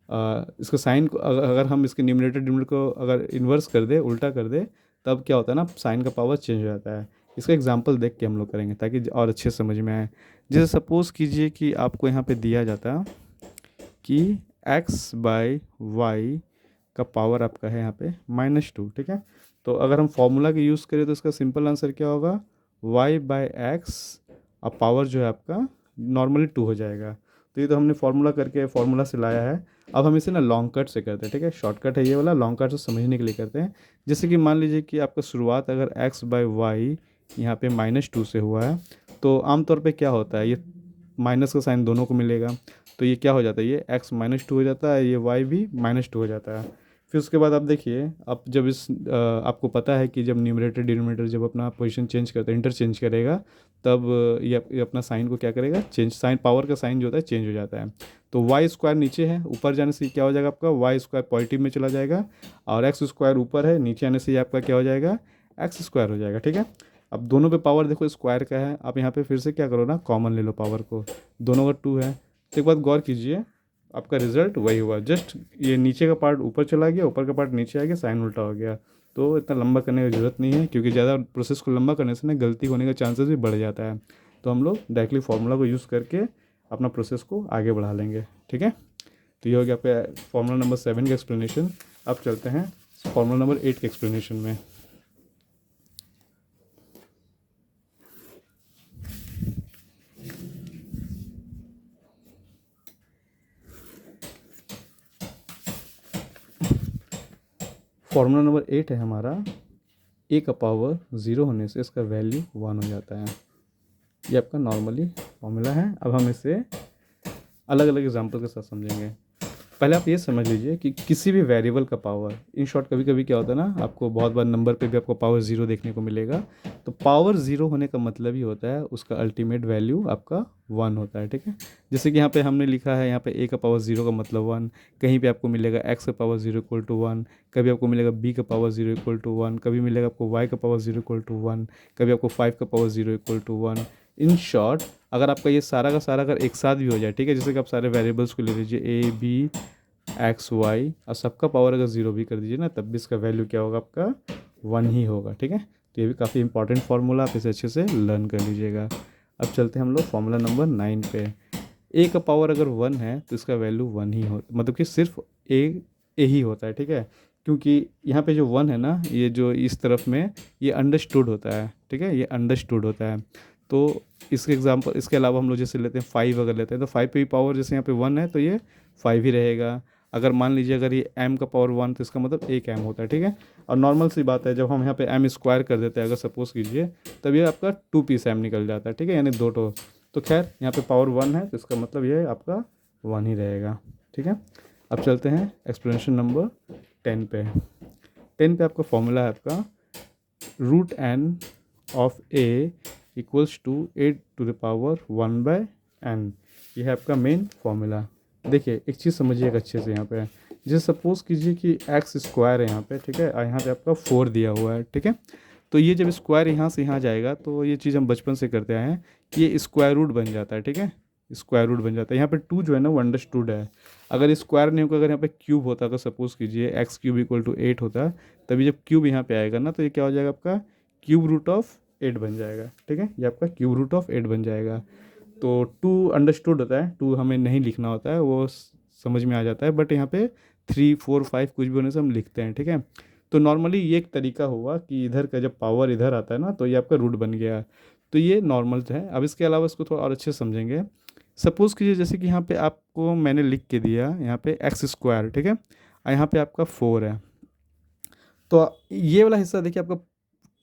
इसको साइन को अगर हम इसके न्यूमरेटर डिनोमिनेटर को अगर इन्वर्स कर दे, उल्टा कर दे, तब क्या होता है ना, साइन का पावर चेंज हो जाता है। इसका एग्जांपल देख के हम लोग करेंगे ताकि और अच्छे से समझ में आए। जैसे सपोज़ कीजिए कि आपको यहाँ पे दिया जाता कि x/y का पावर आपका है यहाँ पे -2, ठीक है। तो अगर हम फॉर्मूला का यूज़ करें तो इसका सिंपल आंसर क्या होगा, y/x, अब पावर जो है आपका नॉर्मली 2 हो जाएगा। तो ये तो हमने फार्मूला करके फार्मूला से लाया है। अब हम इसे ना लॉन्ग कट से करते हैं, ठीक है, शॉर्टकट है ये वाला, लॉन्ग कट से समझने के लिए करते हैं। जैसे कि मान लीजिए कि आपका शुरुआत अगर x/y यहाँ पे -2 से हुआ है, तो आमतौर पे क्या होता है, ये माइनस का साइन दोनों को मिलेगा, तो ये क्या हो जाता है, ये x -2 हो जाता है, ये y भी -2 हो जाता है। फिर उसके बाद आप देखिए, अब जब आपको पता है कि जब न्यूमरेटर डिनोमिनेटर जब अपना पोजीशन चेंज करता है, इंटरचेंज करेगा, तब ये अपना साइन को क्या करेगा, चेंज, साइन पावर का साइन जो होता है चेंज हो जाता है। तो y² नीचे है, ऊपर जाने से क्या हो जाएगा आपका, y² पॉजिटिव में चला जाएगा, और x² ऊपर है, नीचे आने से ये आपका क्या हो जाएगा, x² हो जाएगा, ठीक है। अब दोनों पे पावर देखो स्क्वायर का है, आप यहाँ पे फिर से क्या करो ना, कॉमन ले लो पावर को, दोनों का 2 है। तो एक बात गौर कीजिए, आपका रिजल्ट वही हुआ, जस्ट ये नीचे का पार्ट ऊपर चला गया, ऊपर का पार्ट नीचे आ गया, साइन उल्टा हो गया। तो इतना लंबा करने की ज़रूरत नहीं है, क्योंकि ज़्यादा प्रोसेस को लंबा करने से ना गलती होने का चांसेस भी बढ़ जाता है। तो हम लोग डायरेक्टली फार्मूला को यूज़ करके अपना प्रोसेस को आगे बढ़ा लेंगे, ठीक है। तो ये हो गया आपका फार्मूला नंबर 7 का एक्सप्लेनेशन। अब चलते हैं फार्मूला नंबर 8 के एक्सप्लेनेशन में। फार्मूला नंबर 8 है हमारा, a का पावर 0 होने से इसका वैल्यू 1 हो जाता है। ये आपका नॉर्मली फार्मूला है। अब हम इसे अलग अलग एग्जाम्पल के साथ समझेंगे। पहले आप ये समझ लीजिए कि किसी भी वेरिएबल का पावर, इन शॉर्ट कभी कभी क्या होता है ना, आपको बहुत बार नंबर पे भी आपको पावर ज़ीरो देखने को मिलेगा। तो पावर ज़ीरो होने का मतलब ही होता है उसका अल्टीमेट वैल्यू आपका वन होता है, ठीक है। जैसे कि यहाँ पे हमने लिखा है, यहाँ पे ए का पावर ज़ीरो का मतलब वन, कहीं पे आपको मिलेगा एक्स का power zero equal to one, कभी आपको मिलेगा बी का power zero equal to one, कभी मिलेगा आपको वाई का power zero equal to one, कभी आपको फाइव का power zero equal to one. In short अगर आपका ये सारा का सारा अगर एक साथ भी हो जाए, ठीक है, जैसे कि आप सारे वेरिएबल्स को ले लीजिए ए बी एक्स वाई, और सबका पावर अगर ज़ीरो भी कर दीजिए ना, तब भी इसका वैल्यू क्या होगा, आपका वन ही होगा, ठीक है। तो ये भी काफ़ी इंपॉर्टेंट फार्मूला, आप इसे अच्छे से लर्न कर लीजिएगा। अब चलते हैं हम लोग फार्मूला नंबर 9 पे। ए का पावर अगर वन है तो इसका वैल्यू वन ही हो, मतलब कि सिर्फ ए ही होता है, ठीक है। क्योंकि यहाँ पे जो वन है ना, ये जो इस तरफ में ये अंडरस्टूड होता है, ठीक है, ये अंडरस्टूड होता है। तो इसके एग्जांपल, इसके अलावा हम लोग जैसे लेते हैं फाइव, अगर लेते हैं तो फाइव पे भी पावर जैसे यहाँ पे वन है तो ये फाइव ही रहेगा। अगर मान लीजिए अगर ये m का पावर वन, तो इसका मतलब एक m होता है, ठीक है। और नॉर्मल सी बात है, जब हम यहाँ पे m स्क्वायर कर देते हैं अगर सपोज कीजिए, तब ये आपका टू पीस m निकल जाता है, ठीक है, यानी दो टो। तो खैर यहाँ पे पावर वन है तो इसका मतलब ये आपका वन ही रहेगा, ठीक है। अब चलते हैं एक्सप्लेनेशन नंबर 10 पे। 10 पे आपका फॉर्मूला है आपका root N of A equals to eight to the power one by N. ये है आपका मेन फॉर्मूला। देखिए एक चीज़ समझिएगा अच्छे से यहाँ पे, जैसे सपोज़ कीजिए कि एक्स स्क्वायर है यहाँ पे, ठीक है, और यहाँ पे आपका फोर दिया हुआ है, ठीक है। तो ये जब स्क्वायर यहाँ से यहाँ जाएगा तो ये चीज़ हम बचपन से करते आए हैं कि ये स्क्वायर रूट बन जाता है, ठीक है, स्क्वायर रूट बन जाता है। यहाँ पे टू जो है ना वो अंडरस्टूड है। अगर स्क्वायर नहीं होगा, अगर यहाँ पे क्यूब होता, अगर सपोज़ कीजिए X cube equal to eight होता, तभी जब क्यूब यहाँ पे आएगा ना तो ये क्या हो जाएगा, आपका क्यूब रूट ऑफ एट बन जाएगा, ठीक है, ये आपका क्यूब रूट ऑफ एट बन जाएगा। तो टू अंडरस्टूड होता है, टू हमें नहीं लिखना होता है, वो समझ में आ जाता है, बट यहाँ पे थ्री फोर फाइव कुछ भी होने से हम लिखते हैं, ठीक है। तो नॉर्मली ये एक तरीका हुआ कि इधर का जब पावर इधर आता है ना तो ये आपका रूट बन गया। तो ये नॉर्मल है। अब इसके अलावा इसको थोड़ा और अच्छे से समझेंगे। सपोज़ कीजिए जैसे कि यहाँ पे आपको मैंने लिख के दिया यहाँ पे एक्स स्क्वायर, ठीक है, और यहाँ पे आपका फोर है। तो ये वाला हिस्सा देखिए आपका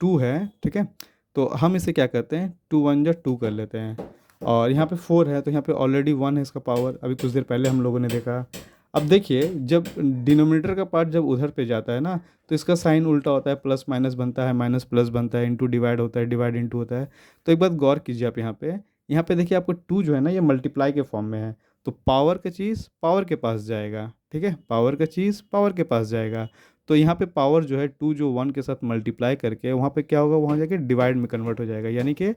टू है, ठीक है। तो हम इसे क्या करते हैं, टू वन जा टू कर लेते हैं, और यहाँ पे फोर है तो यहाँ पे ऑलरेडी वन है इसका पावर, अभी कुछ देर पहले हम लोगों ने देखा। अब देखिए जब डिनोमिनेटर का पार्ट जब उधर पे जाता है ना तो इसका साइन उल्टा होता है, प्लस माइनस बनता है, माइनस प्लस बनता है, इंटू डिवाइड होता है, डिवाइड इंटू होता है। तो एक बात गौर कीजिए आप यहाँ पे देखिए आपको टू जो है ना ये मल्टीप्लाई के फॉर्म में है, तो पावर का चीज़ पावर के पास जाएगा, ठीक है, पावर का चीज़ पावर के पास जाएगा। तो यहाँ पे पावर जो है टू जो वन के साथ मल्टीप्लाई करके वहाँ पे क्या होगा, वहाँ जाके डिवाइड में कन्वर्ट हो जाएगा, यानी कि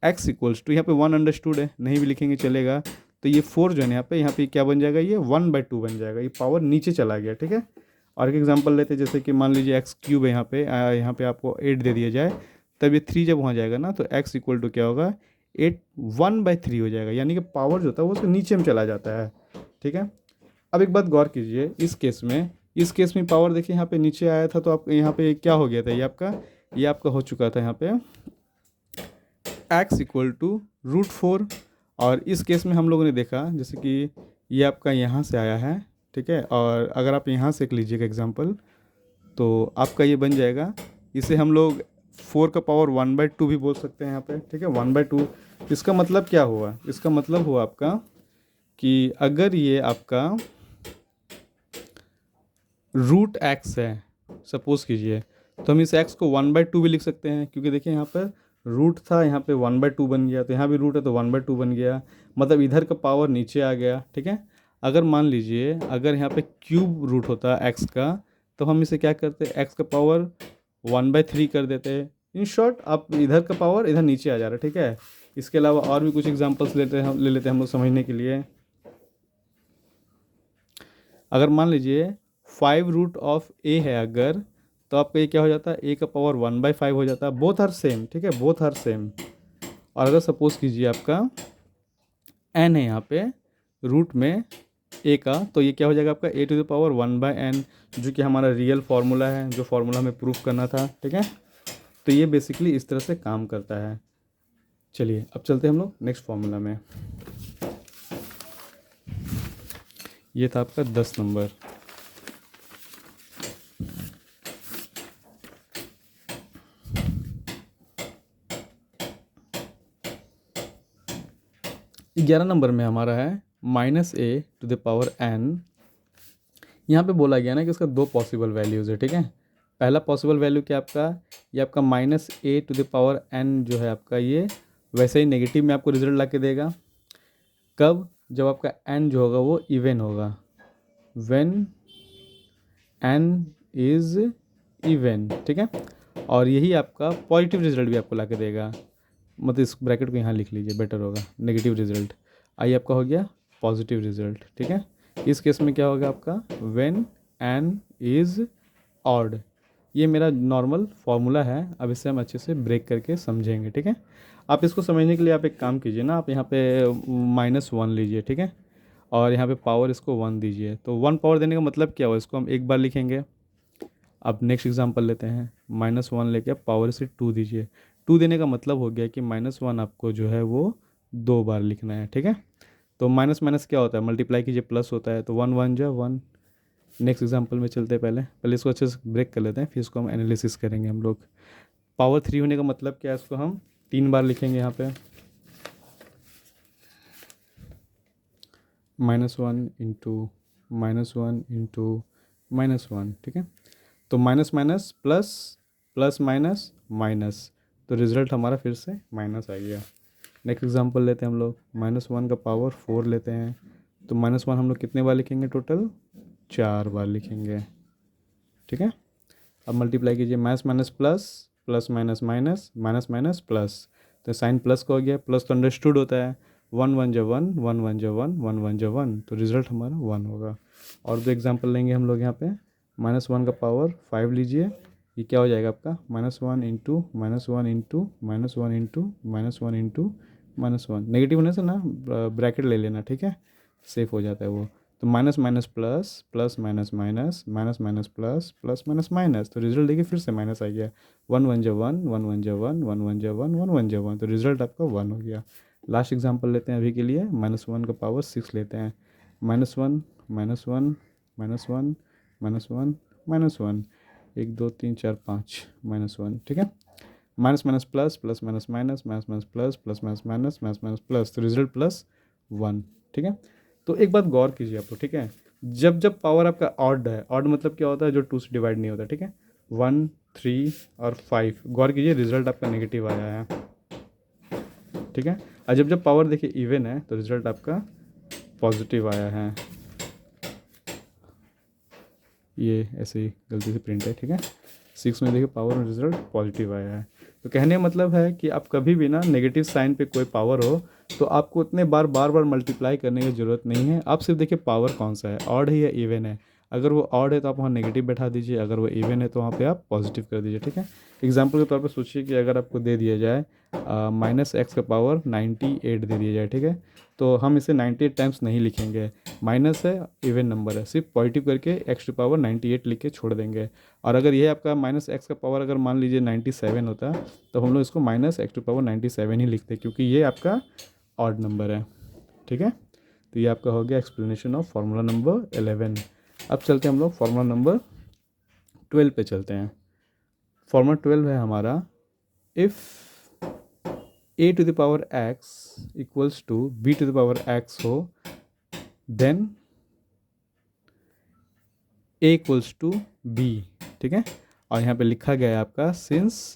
x इक्वल्स टू, यहाँ पे वन अंडरस्टूड है, नहीं भी लिखेंगे चलेगा। तो ये फोर जो है ना यहाँ पे क्या बन जाएगा, ये वन बाई टू बन जाएगा, ये पावर नीचे चला गया, ठीक है। और एक एग्जांपल लेते हैं, जैसे कि मान लीजिए एक्स क्यूब है यहाँ पे आपको एट दे दिया जाए, तब ये थ्री जब वहाँ जाएगा ना तो एक्स इक्वल टू क्या होगा, एट वन बाई थ्री हो जाएगा, यानी कि पावर जो होता है वो उसके नीचे में चला जाता है, ठीक है। अब एक बात गौर कीजिए, इस केस में पावर देखिए यहाँ पे नीचे आया था तो आप यहाँ पे क्या हो गया था, ये आपका हो चुका था यहाँ पे x equal to root four. और इस केस में हम लोगों ने देखा जैसे कि ये आपका यहाँ से आया है, ठीक है, और अगर आप यहाँ से लीजिएगा एग्जांपल तो आपका ये बन जाएगा, इसे हम लोग फोर का पावर वन बाई टू भी बोल सकते हैं यहाँ पे, ठीक है, वन बाई टू। इसका मतलब क्या हुआ, इसका मतलब हुआ आपका कि अगर ये आपका रूट एक्स है सपोज़ कीजिए, तो हम इस एक्स को वन बाई टू भी लिख सकते हैं, क्योंकि देखिए यहाँ पर रूट था, यहाँ पे वन बाई टू बन गया, तो यहाँ भी रूट है तो वन बाई टू बन गया, मतलब इधर का पावर नीचे आ गया, ठीक है। अगर मान लीजिए अगर यहाँ पे क्यूब रूट होता एक्स का, तो हम इसे क्या करते, एक्स का पावर वन बाई थ्री कर देते। इन शॉर्ट आप इधर का पावर इधर नीचे आ जा रहा है, ठीक है। इसके अलावा और भी कुछ एग्जाम्पल्स ले लेते हैं हम लोग समझने के लिए। अगर मान लीजिए फाइव रूट ऑफ ए है अगर, तो आपका ये क्या हो जाता है, ए का पावर वन बाई फाइव हो जाता है, बोथ आर सेम, ठीक है, बोथ आर सेम। और अगर सपोज़ कीजिए आपका एन है यहाँ पे रूट में ए का, तो ये क्या हो जाएगा आपका A to the power one by N, जो कि हमारा रियल फार्मूला है, जो फार्मूला हमें प्रूफ करना था, ठीक है। तो ये बेसिकली इस तरह से काम करता है। चलिए अब चलते हैं हम लोग नेक्स्ट फार्मूला में। ये था आपका 10 नंबर। ग्यारह नंबर में हमारा है minus a to the power n, यहाँ पे बोला गया ना कि इसका दो पॉसिबल वैल्यूज़ है, ठीक है। पहला पॉसिबल वैल्यू क्या आपका, ये आपका minus a to the power n जो है आपका, ये वैसे ही नेगेटिव में आपको रिजल्ट ला के देगा। कब, जब आपका एन जो होगा वो इवन होगा, व्हेन एन इज़ इवन, ठीक है। और यही आपका पॉजिटिव रिजल्ट भी आपको ला के देगा, मतलब इस ब्रैकेट को यहाँ लिख लीजिए, बेटर होगा। नेगेटिव रिजल्ट आई आपका हो गया पॉजिटिव रिजल्ट, ठीक है। इस केस में क्या होगा आपका, व्हेन एन इज़ ऑड। ये मेरा नॉर्मल फार्मूला है, अब इसे हम अच्छे से ब्रेक करके समझेंगे, ठीक है। आप इसको समझने के लिए आप एक काम कीजिए ना, आप यहाँ पे -1 लीजिए, ठीक है, और यहाँ पे पावर इसको 1 दीजिए। तो 1 पावर देने का मतलब क्या हुआ, इसको हम एक बार लिखेंगे। अब नेक्स्ट एग्जांपल लेते हैं, -1 लेके आप पावर से 2 दीजिए। 2 देने का मतलब हो गया कि -1 आपको जो है वो 2 बार लिखना है, ठीक है। तो माइनस माइनस क्या होता है, मल्टीप्लाई कीजिए प्लस होता है, तो 1 1 जा 1। नेक्स्ट एग्जांपल में चलते हैं, पहले इसको अच्छे से ब्रेक कर लेते हैं, फिर इसको हम एनालिसिस करेंगे हम लोग। पावर 3 होने का मतलब क्या है, इसको हम 3 बार लिखेंगे यहाँ पे, -1 इंटू -1 इंटू -1, ठीक है। तो minus minus plus, plus minus minus, तो रिज़ल्ट हमारा फिर से माइनस आ गया। नेक्स्ट एग्जांपल लेते हैं हम लोग, -1 का पावर 4 लेते हैं, तो -1 हम लोग कितने बार लिखेंगे, टोटल 4 बार लिखेंगे, ठीक है। अब मल्टीप्लाई कीजिए, minus minus plus, plus minus minus, minus minus plus, तो साइन प्लस का हो गया, प्लस तो अंडरस्टूड होता है, 1 1 जो 1, 1 1 जो 1, 1 1 जो 1, तो रिज़ल्ट हमारा 1 होगा। और दो एग्जांपल लेंगे हम लोग यहाँ पे, -1 का पावर 5 लीजिए, ये क्या हो जाएगा आपका, -1 into -1 into -1 into -1 into -1, negative होने से ना ब्रैकेट ले लेना, ठीक है, सेफ हो जाता है वो। तो minus minus plus, plus minus minus, minus minus plus, plus minus minus, तो रिजल्ट देखिए फिर से माइनस आ गया। 1 1 जो 1, 1 1 जो 1, 1 1 जो 1, 1 1 जो 1, तो रिजल्ट आपका 1 हो गया। लास्ट एग्जांपल लेते हैं अभी के लिए, -1 का पावर 6 लेते हैं, -1 -1 -1 -1 -1, 1 2 3 4 5 -1, ठीक है। Minus minus plus, plus minus minus, minus minus plus, plus minus minus, minus minus plus, तो रिजल्ट +1, ठीक है। तो एक बात गौर कीजिए आप लोग, ठीक है, जब जब पावर आपका ऑड है, ऑड मतलब क्या होता है, जो 2 से डिवाइड नहीं होता, ठीक है, 1 3 और 5, गौर कीजिए रिजल्ट आपका नेगेटिव आया है, ठीक है। और जब जब पावर देखिए इवन है, तो रिजल्ट आपका पॉजिटिव आया है, ये ऐसे ही गलती से प्रिंट है, ठीक है। 6 में देखिए पावर में रिजल्ट पॉजिटिव आया है। तो कहने का मतलब है कि आप कभी भी ना नेगेटिव साइन पे कोई पावर हो, तो आपको उतने बार बार मल्टीप्लाई करने की ज़रूरत नहीं है। आप सिर्फ देखिए पावर कौन सा है, ऑड है या इवन है। अगर वो ऑड है तो आप वहाँ नेगेटिव बैठा दीजिए, अगर वो इवन है तो वहाँ पे आप पॉजिटिव कर दीजिए, ठीक है। एग्जाम्पल के तौर पे सोचिए कि अगर आपको दे दिया जाए -x का पावर 98 दे दिया जाए, ठीक है, तो हम इसे 98 टाइम्स नहीं लिखेंगे, माइनस है, इवन नंबर है, सिर्फ पॉजिटिव करके x टू पावर 98 लिख के छोड़ देंगे। और अगर ये आपका -x का पावर अगर मान लीजिए 97 होता, तो हम लोग इसको -x टू पावर 97 ही लिखते, क्योंकि ये आपका ऑड नंबर है, ठीक है। तो ये आपका हो गया एक्सप्लेनेशन ऑफ फार्मूला नंबर 11। अब चलते हैं हम लोग फार्मूला नंबर 12 पे चलते हैं। फार्मूला 12 है हमारा, if a to the power x equals to b to the power x हो, then a equals to b, ठीक है। और यहाँ पे लिखा गया है आपका, since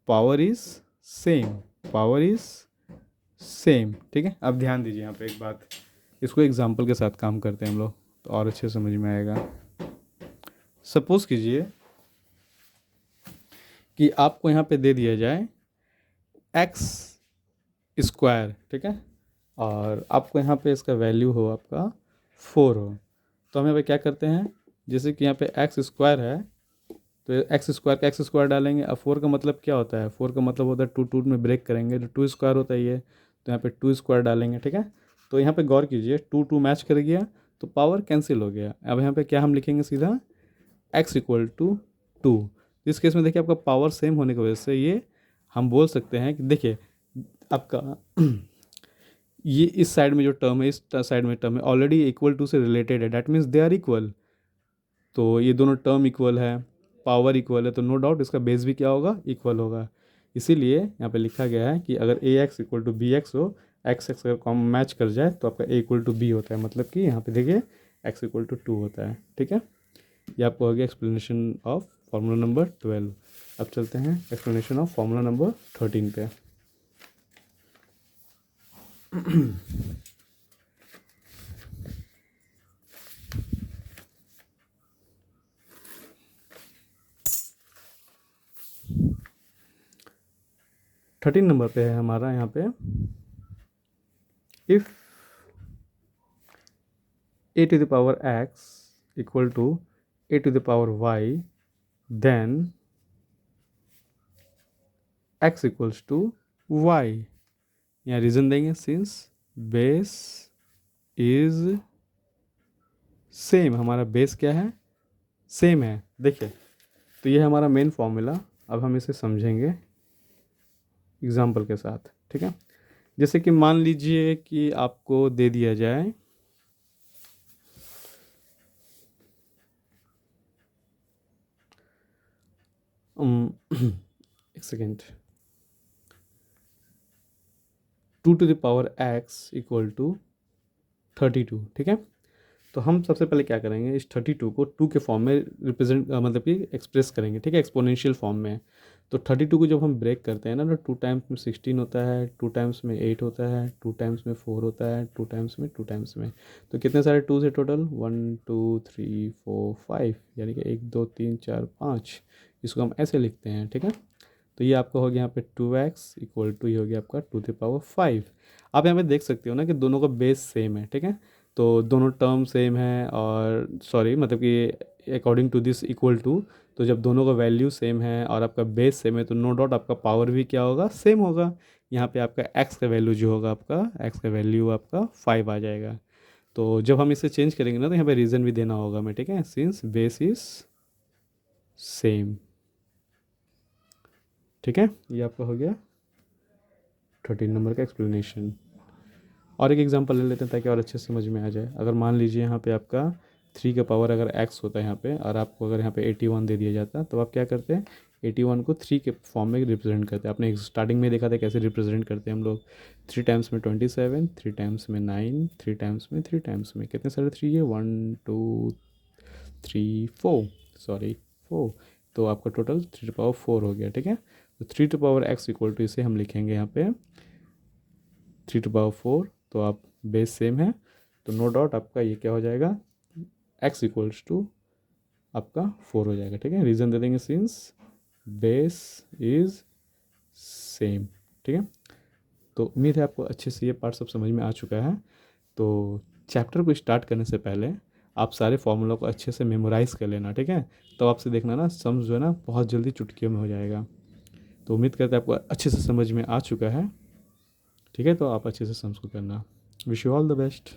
power is same, power is same, ठीक है। अब ध्यान दीजिए यहाँ पे एक बात, इसको एग्जाम्पल के साथ काम करते हैं हम लोग, तो और अच्छे समझ में आएगा। सपोज कीजिए कि आपको यहाँ पे दे दिया जाए x स्क्वायर, ठीक है, और आपको यहाँ पे इसका वैल्यू हो आपका 4 हो, तो हम यहाँ पे क्या करते हैं, जैसे कि यहाँ पे x स्क्वायर है, तो एक्स स्क्वायर का एक्स स्क्वायर डालेंगे। अब 4 का मतलब क्या होता है, 4 का मतलब होता है 2 2 में ब्रेक करेंगे, तो 2 स्क्वायर होता है ये, तो यहाँ पे 2 स्क्वायर डालेंगे, ठीक है। तो यहाँ पे गौर कीजिए, 2 2 मैच कर गया, तो पावर कैंसिल हो गया। अब यहाँ पे क्या हम लिखेंगे, सीधा x इक्वल टू 2। इस केस में देखिए आपका पावर सेम होने की वजह से ये हम बोल सकते हैं कि देखिए आपका ये इस साइड में जो टर्म है, इस साइड में टर्म है, ऑलरेडी इक्वल टू से रिलेटेड है, that means they are equal. तो ये दोनों टर्म इक्वल है, पावर इक्वल है, तो नो डाउट इसका बेस भी क्या होगा, इक्वल होगा। इसीलिए यहाँ पे लिखा गया है कि अगर A X equal to B X हो, एक्स एक्स अगर कॉम मैच कर जाए तो आपका ए इक्वल टू बी होता है, मतलब कि यहाँ पे देखिए एक्स इक्वल टू 2 होता है, ठीक है। ये आपको हो गया एक्सप्लेनेशन ऑफ फार्मूला नंबर 12। अब चलते हैं एक्सप्लेनेशन ऑफ फार्मूला नंबर 13 पे। थर्टीन नंबर पे है हमारा यहाँ पे, if a to the power x equal to a to the power y, then x equals to y। यहाँ रीज़न देंगे सिंस बेस इज सेम, हमारा बेस क्या है, सेम है। देखिए तो ये है हमारा मेन फॉर्मूला। अब हम इसे समझेंगे एग्जाम्पल के साथ, ठीक है। जैसे कि मान लीजिए कि आपको दे दिया जाए एक second, 2 to the power x equal to 32, ठीक है। तो हम सबसे पहले क्या करेंगे, इस 32 को 2 के फॉर्म में रिप्रेजेंट मतलब कि एक्सप्रेस करेंगे, ठीक है, एक्सपोनेंशियल फॉर्म में। तो 32 को जब हम ब्रेक करते हैं ना, तो 2 टाइम्स में 16 होता है, 2 टाइम्स में 8 होता है, 2 टाइम्स में 4 होता है, 2 टाइम्स में 2 टाइम्स में। तो कितने सारे 2 से टोटल 1 2 3 4 5, यानी कि 1 2 3 4 5। इसको हम ऐसे लिखते हैं, ठीक है। तो ये आपका हो गया यहाँ पे 2x इक्वल टू, ये हो गया आपका 2⁵। आप यहाँ पे देख सकते हो ना कि दोनों का बेस सेम है, ठीक है। तो दोनों टर्म सेम है, और सॉरी मतलब कि according to this equal to, तो जब दोनों का वैल्यू सेम है और आपका बेस सेम है तो नो डाउट आपका पावर भी क्या होगा, सेम होगा। यहाँ पे आपका x का वैल्यू जो होगा, आपका x का वैल्यू आपका 5 आ जाएगा। तो जब हम इसे चेंज करेंगे ना, तो यहाँ पे रीज़न भी देना होगा हमें, ठीक है, सिंस बेस इज सेम, ठीक है। ये आपका हो गया 13 नंबर का एक्सप्लेनेशन। और एक एग्जांपल ले लेते हैं ताकि और अच्छे से समझ में आ जाए। अगर मान लीजिए यहाँ पे आपका 3 का पावर अगर x होता है यहाँ पे, और आपको अगर यहाँ पे 81 दे दिया जाता, तो आप क्या करते हैं, 81 को 3 के फॉर्म में रिप्रेजेंट करते हैं। आपने स्टार्टिंग में देखा था कैसे रिप्रेजेंट करते हैं हम लोग, 3 टाइम्स में 27, 3 टाइम्स में 9, 3 टाइम्स में 3 टाइम्स में, कितने सारे 3 है, 1 2 3 4, सॉरी 4। तो आपका टोटल 3⁴ हो गया, ठीक है। तो 3⁴x इक्वल टू, इसे हम लिखेंगे यहाँ पे 3⁴। तो आप बेस सेम है, तो नो डाउट आपका ये क्या हो जाएगा, x इक्वल्स टू आपका 4 हो जाएगा, ठीक है। रीज़न दे देंगे सिंस बेस इज सेम, ठीक है। तो उम्मीद है आपको अच्छे से ये पार्ट सब समझ में आ चुका है। तो चैप्टर को स्टार्ट करने से पहले आप सारे फॉर्मूला को अच्छे से मेमोराइज़ कर लेना, ठीक है। तो आपसे देखना ना सम जो है ना बहुत जल्दी चुटकियों में हो जाएगा। तो उम्मीद करते हैं आपको अच्छे से समझ में आ चुका है, ठीक है। तो आप अच्छे से सम्स को करना। Wish you all the best.